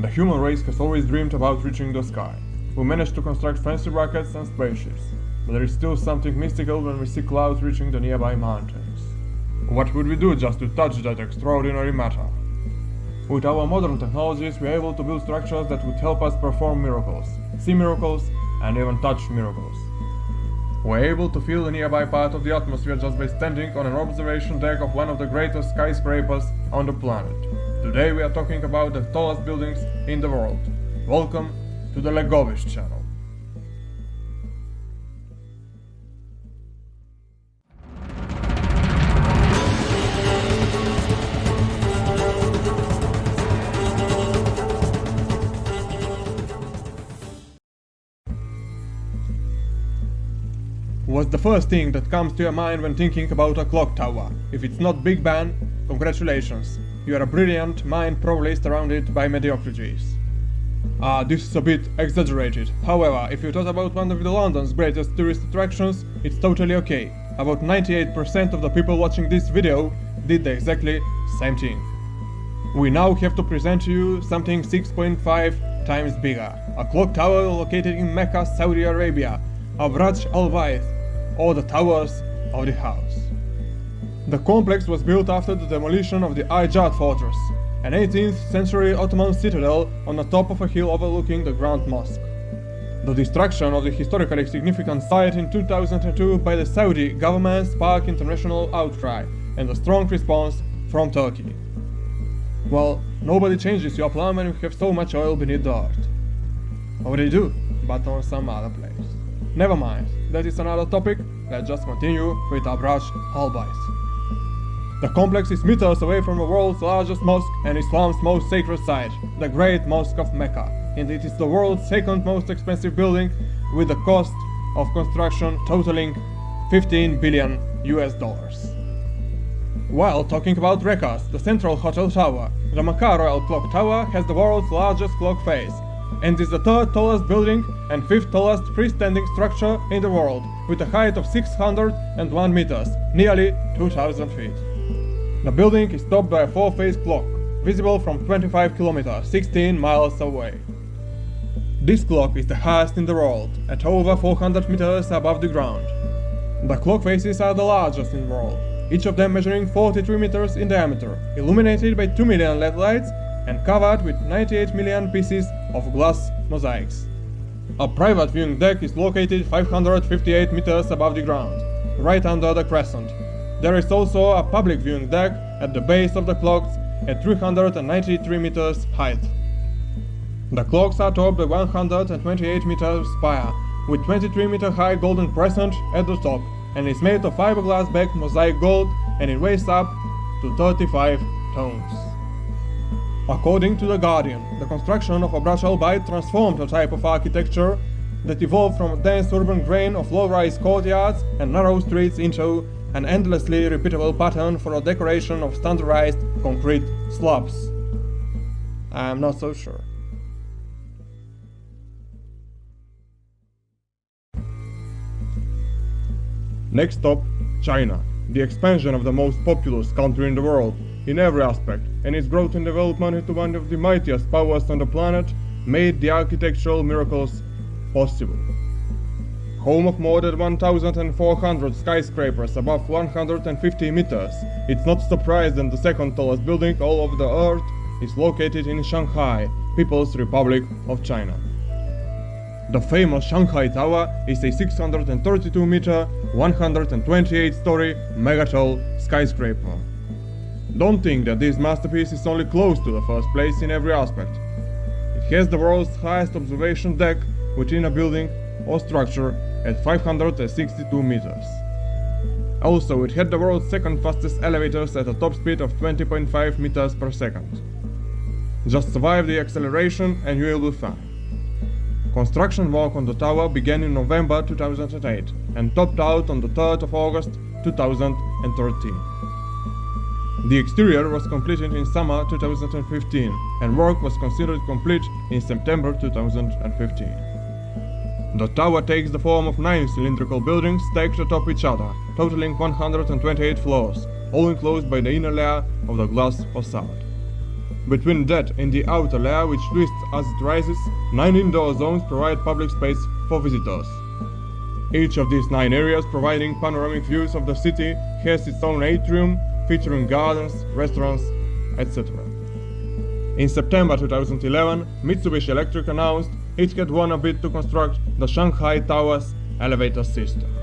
The human race has always dreamed about reaching the sky. We managed to construct fancy rockets and spaceships, but there is still something mystical when we see clouds reaching the nearby mountains. What would we do just to touch that extraordinary matter? With our modern technologies, we are able to build structures that would help us perform miracles, see miracles, and even touch miracles. We are able to feel the nearby part of the atmosphere just by standing on an observation deck of one of the greatest skyscrapers on the planet. Today we are talking about the tallest buildings in the world. Welcome to the Legovish channel. What's the first thing that comes to your mind when thinking about a clock tower? If it's not Big Ben, congratulations. You are a brilliant mind probably surrounded by mediocrities. This is a bit exaggerated. However, if you thought about one of the London's greatest tourist attractions, it's totally okay. About 98% of the people watching this video did the exactly same thing. We now have to present to you something 6.5 times bigger. A clock tower located in Mecca, Saudi Arabia. A Burj Khalifa, or the Towers of the House. The complex was built after the demolition of the Ajat fortress, an 18th century Ottoman citadel on the top of a hill overlooking the Grand Mosque. The destruction of the historically significant site in 2002 by the Saudi government sparked international outcry and a strong response from Turkey. Well, nobody changes your plan when you have so much oil beneath the earth. Or they do, but on some other place. Never mind, that is another topic. Let's just continue with our Burj Khalifa. The complex is meters away from the world's largest mosque and Islam's most sacred site, the Great Mosque of Mecca, and it is the world's second most expensive building, with the cost of construction totaling $15 billion. While talking about records, the Central Hotel Tower, the Mecca Royal Clock Tower, has the world's largest clock face, and is the third tallest building and fifth tallest freestanding structure in the world, with a height of 601 meters, nearly 2,000 feet. The building is topped by a four-phase clock, visible from 25 kilometers, 16 miles away. This clock is the highest in the world, at over 400 meters above the ground. The clock faces are the largest in the world, each of them measuring 43 meters in diameter, illuminated by 2 million LED lights and covered with 98 million pieces of glass mosaics. A private viewing deck is located 558 meters above the ground, right under the crescent. There is also a public viewing deck at the base of the clocks at 393 meters height. The clocks are topped by 128 meters spire, with 23 meter high golden crescent at the top, and is made of fiberglass backed mosaic gold, and it weighs up to 35 tons. According to The Guardian, the construction of a Burj Khalifa transformed a type of architecture that evolved from a dense urban grain of low-rise courtyards and narrow streets into an endlessly repeatable pattern for a decoration of standardized concrete slabs. I'm not so sure. Next stop, China, the expansion of the most populous country in the world in every aspect, and its growth and development into one of the mightiest powers on the planet made the architectural miracles possible. Home of more than 1,400 skyscrapers above 150 meters, it's not surprising the second tallest building all over the earth is located in Shanghai, People's Republic of China. The famous Shanghai Tower is a 632-meter, 128-story megatall skyscraper. Don't think that this masterpiece is only close to the first place in every aspect. It has the world's highest observation deck within a building or structure at 562 meters. Also, it had the world's second fastest elevators at a top speed of 20.5 meters per second. Just survive the acceleration and you will be fine. Construction work on the tower began in November 2008 and topped out on the 3rd of August 2013. The exterior was completed in summer 2015 and work was considered complete in September 2015. The tower takes the form of 9 cylindrical buildings stacked atop each other, totaling 128 floors, all enclosed by the inner layer of the glass facade. Between that and the outer layer, which twists as it rises, 9 indoor zones provide public space for visitors. Each of these 9 areas, providing panoramic views of the city, has its own atrium, featuring gardens, restaurants, etc. In September 2011, Mitsubishi Electric announced it had won a bid to construct the Shanghai Towers elevator system.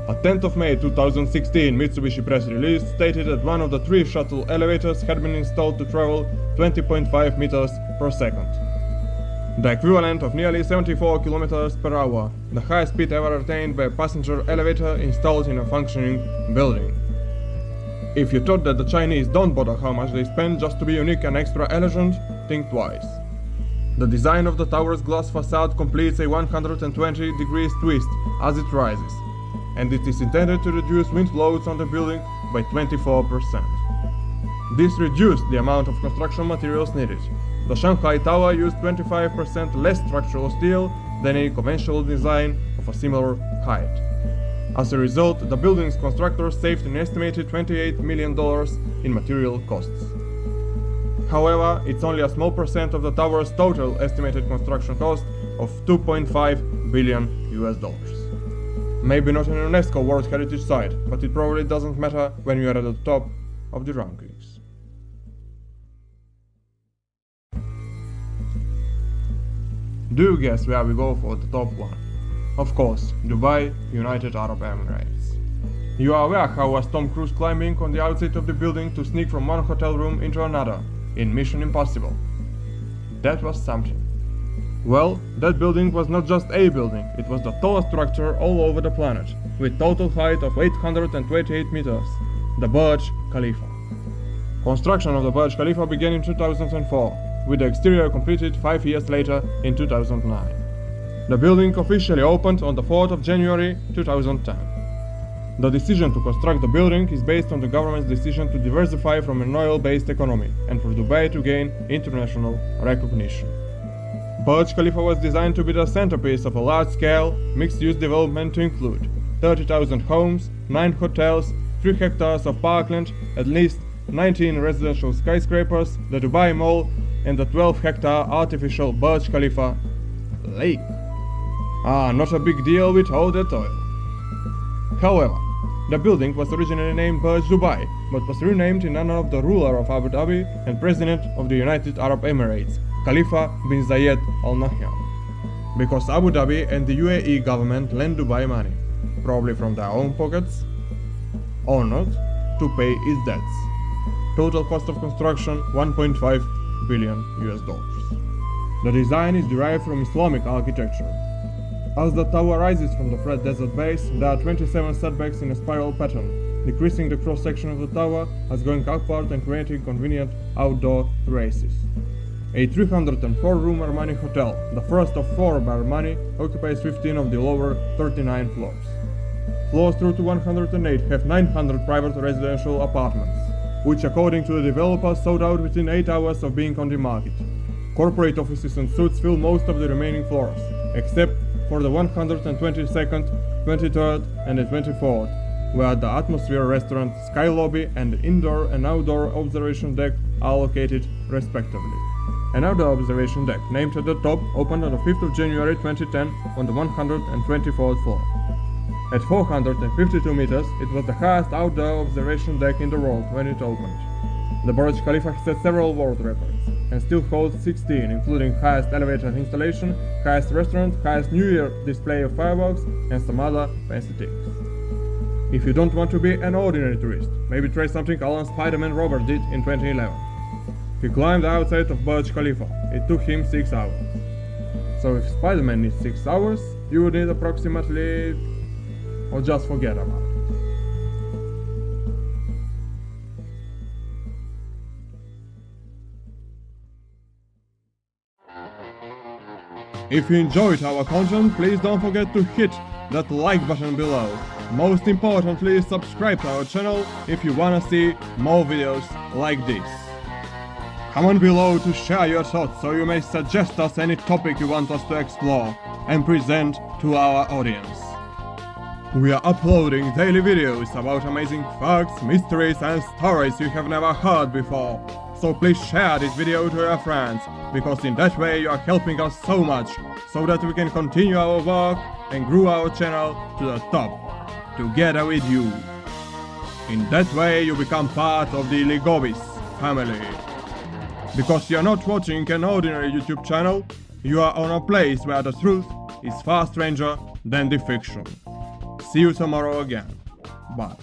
A 10th of May 2016 Mitsubishi press release stated that one of the 3 shuttle elevators had been installed to travel 20.5 meters per second. The equivalent of nearly 74 kilometers per hour, the highest speed ever attained by a passenger elevator installed in a functioning building. If you thought that the Chinese don't bother how much they spend just to be unique and extra elegant, think twice. The design of the tower's glass facade completes a 120 degrees twist as it rises, and it is intended to reduce wind loads on the building by 24%. This reduced the amount of construction materials needed. The Shanghai Tower used 25% less structural steel than a conventional design of a similar height. As a result, the building's constructors saved an estimated $28 million in material costs. However, it's only a small percent of the tower's total estimated construction cost of $2.5 billion. Maybe not an UNESCO World Heritage Site, but it probably doesn't matter when you are at the top of the rankings. Do you guess where we go for the top 1? Of course, Dubai, United Arab Emirates. You are aware how was Tom Cruise climbing on the outside of the building to sneak from one hotel room into another, in Mission Impossible? That was something. Well, that building was not just a building, it was the tallest structure all over the planet, with total height of 828 meters, the Burj Khalifa. Construction of the Burj Khalifa began in 2004, with the exterior completed 5 years later in 2009. The building officially opened on the 4th of January 2010. The decision to construct the building is based on the government's decision to diversify from an oil-based economy and for Dubai to gain international recognition. Burj Khalifa was designed to be the centerpiece of a large-scale, mixed-use development to include 30,000 homes, 9 hotels, 3 hectares of parkland, at least 19 residential skyscrapers, the Dubai Mall, and the 12-hectare artificial Burj Khalifa lake. Not a big deal with all that oil. However, the building was originally named Burj Dubai, but was renamed in honor of the ruler of Abu Dhabi and president of the United Arab Emirates, Khalifa bin Zayed Al Nahyan. Because Abu Dhabi and the UAE government lent Dubai money, probably from their own pockets, or not, to pay its debts. Total cost of construction $1.5 billion. The design is derived from Islamic architecture. As the tower rises from the flat desert base, there are 27 setbacks in a spiral pattern, decreasing the cross-section of the tower as going upward and creating convenient outdoor races. A 304-room Armani hotel, the first of 4 by Armani, occupies 15 of the lower 39 floors. Floors through to 108 have 900 private residential apartments, which according to the developers sold out within 8 hours of being on the market. Corporate offices and suites fill most of the remaining floors, except for the 122nd, 23rd and the 24th, where the Atmosphere Restaurant, Sky Lobby and the indoor and outdoor observation deck are located respectively. An outdoor observation deck, named at the top, opened on the 5th of January 2010 on the 124th floor. At 452 meters, it was the highest outdoor observation deck in the world when it opened. The Burj Khalifa has set several world records, and still holds 16, including highest elevator installation, highest restaurant, highest New Year display of fireworks, and some other fancy things. If you don't want to be an ordinary tourist, maybe try something Alan Spider-Man Robert did in 2011. He climbed the outside of Burj Khalifa. It took him 6 hours. So if Spider-Man needs 6 hours, you would need approximately... or just forget about it. If you enjoyed our content, please don't forget to hit that like button below. Most importantly, subscribe to our channel if you wanna see more videos like this. Comment below to share your thoughts so you may suggest us any topic you want us to explore and present to our audience. We are uploading daily videos about amazing facts, mysteries and stories you have never heard before. Also please share this video to your friends, because in that way you are helping us so much, so that we can continue our work and grow our channel to the top, together with you. In that way you become part of the Ligovis family. Because you are not watching an ordinary YouTube channel, you are on a place where the truth is far stranger than the fiction. See you tomorrow again. Bye.